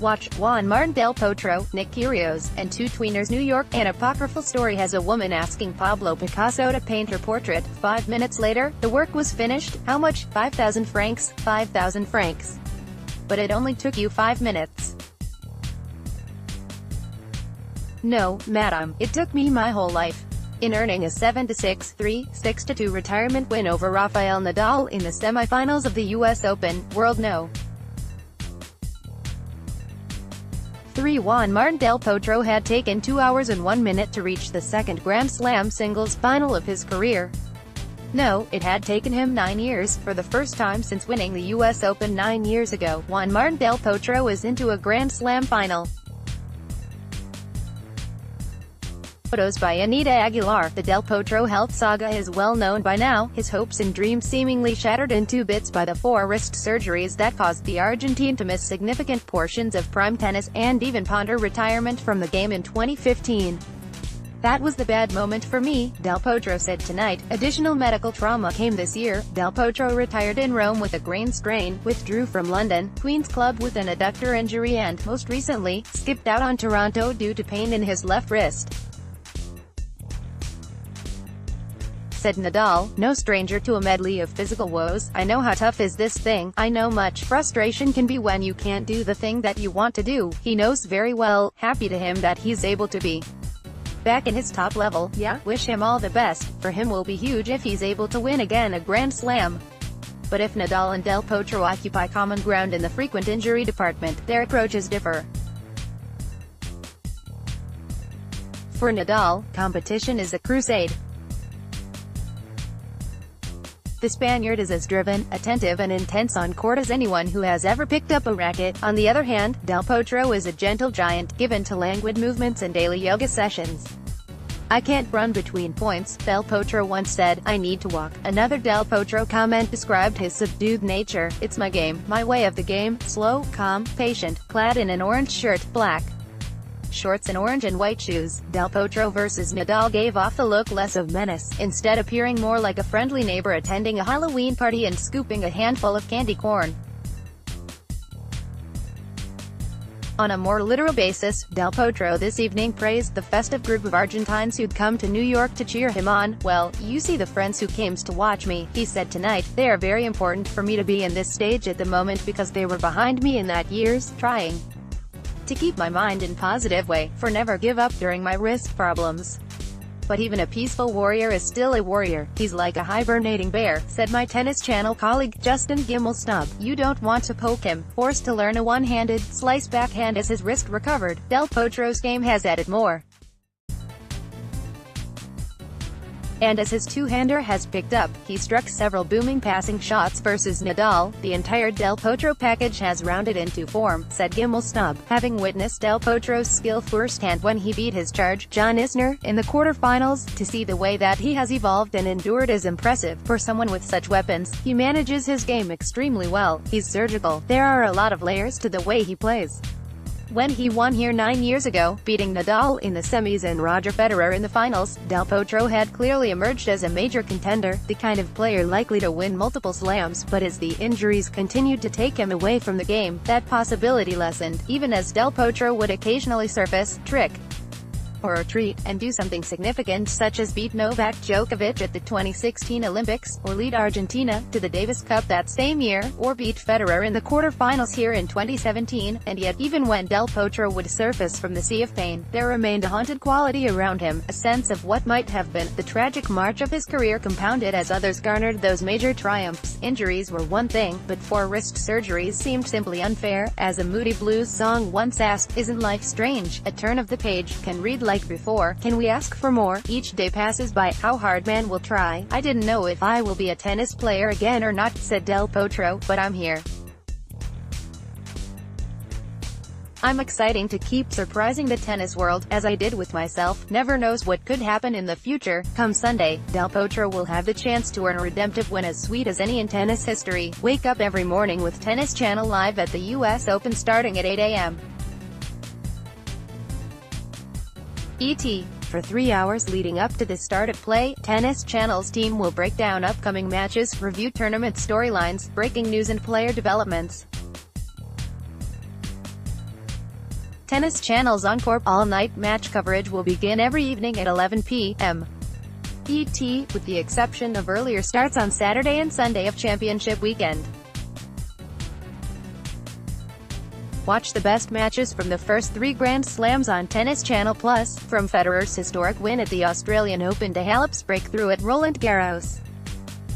Watch, Juan Martin del Potro, Nick Kyrgios, and two tweeners. New York, an apocryphal story has a woman asking Pablo Picasso to paint her portrait. 5 minutes later, the work was finished. How much? 5,000 francs. 5,000 francs. But it only took you 5 minutes. No, madam, it took me my whole life. In earning a 7-6, 3, 6-2 retirement win over Rafael Nadal in the semifinals of the US Open, World No. 3. Juan Martin del Potro had taken 2 hours and 1 minute to reach the second Grand Slam singles final of his career. No, it had taken him 9 years. For the first time since winning the US Open 9 years ago, Juan Martin del Potro is into a Grand Slam final. Photos by Anita Aguilar. The Del Potro health saga is well known by now, his hopes and dreams seemingly shattered in 2 bits by the 4 wrist surgeries that caused the Argentine to miss significant portions of prime tennis, and even ponder retirement from the game in 2015. That was the bad moment for me, Del Potro said tonight. Additional medical trauma came this year. Del Potro retired in Rome with a groin strain, withdrew from London, Queen's Club with an adductor injury, and, most recently, skipped out on Toronto due to pain in his left wrist. Said Nadal, no stranger to a medley of physical woes. I know how tough is this thing. I know much frustration can be when you can't do the thing that you want to do. He knows very well. Happy to him that he's able to be back in his top level. Yeah, wish him all the best. For him will be huge if he's able to win again a Grand Slam. But if Nadal and Del Potro occupy common ground in the frequent injury department, their approaches differ. For Nadal, competition is a crusade. The Spaniard is as driven, attentive and intense on court as anyone who has ever picked up a racket. On the other hand, Del Potro is a gentle giant, given to languid movements and daily yoga sessions. I can't run between points, Del Potro once said. I need to walk. Another Del Potro comment described his subdued nature. It's my game, my way of the game, slow, calm, patient, clad in an orange shirt, black shorts and orange and white shoes. Del Potro versus Nadal gave off the look less of menace, instead appearing more like a friendly neighbor attending a Halloween party and scooping a handful of candy corn. On a more literal basis, Del Potro this evening praised the festive group of Argentines who'd come to New York to cheer him on. Well, you see the friends who came to watch me, he said tonight. They are very important for me to be in this stage at the moment because they were behind me in that years, trying to keep my mind in positive way, for never give up during my wrist problems. But even a peaceful warrior is still a warrior. He's like a hibernating bear, said my Tennis Channel colleague, Justin Gimelstob. You don't want to poke him. Forced to learn a one-handed, slice backhand as his wrist recovered. Del Potro's game has added more. And as his two-hander has picked up, he struck several booming passing shots versus Nadal. The entire Del Potro package has rounded into form, said Gimelstob, having witnessed Del Potro's skill firsthand when he beat his charge, John Isner, in the quarterfinals. To see the way that he has evolved and endured is impressive. For someone with such weapons, he manages his game extremely well. He's surgical. There are a lot of layers to the way he plays. When he won here 9 years ago, beating Nadal in the semis and Roger Federer in the finals, Del Potro had clearly emerged as a major contender, the kind of player likely to win multiple slams. But as the injuries continued to take him away from the game, that possibility lessened, even as Del Potro would occasionally surface, trick, or retreat, and do something significant such as beat Novak Djokovic at the 2016 Olympics, or lead Argentina to the Davis Cup that same year, or beat Federer in the quarterfinals here in 2017, and yet, even when Del Potro would surface from the sea of pain, there remained a haunted quality around him, a sense of what might have been. The tragic march of his career compounded as others garnered those major triumphs. Injuries were one thing, but 4 wrist surgeries seemed simply unfair. As a Moody Blues song once asked, isn't life strange? A turn of the page, can read like before, can we ask for more? Each day passes by, how hard man will try. I didn't know if I will be a tennis player again or not, said Del Potro, but I'm here. I'm exciting to keep surprising the tennis world, as I did with myself. Never knows what could happen in the future. Come Sunday, Del Potro will have the chance to earn a redemptive win as sweet as any in tennis history. Wake up every morning with Tennis Channel live at the US Open starting at 8 a.m. ET. For 3 hours leading up to the start of play, Tennis Channel's team will break down upcoming matches, review tournament storylines, breaking news and player developments. Tennis Channel's Encore all-night match coverage will begin every evening at 11 p.m. ET, with the exception of earlier starts on Saturday and Sunday of championship weekend. Watch the best matches from the first 3 Grand Slams on Tennis Channel Plus, from Federer's historic win at the Australian Open to Halep's breakthrough at Roland Garros.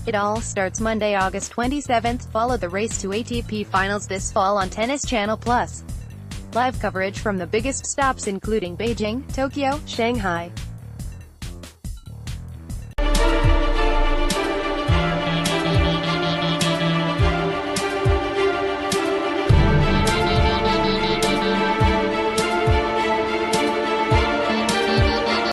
It all starts Monday, August 27th. Follow the race to ATP Finals this fall on Tennis Channel Plus. Live coverage from the biggest stops including Beijing, Tokyo, Shanghai,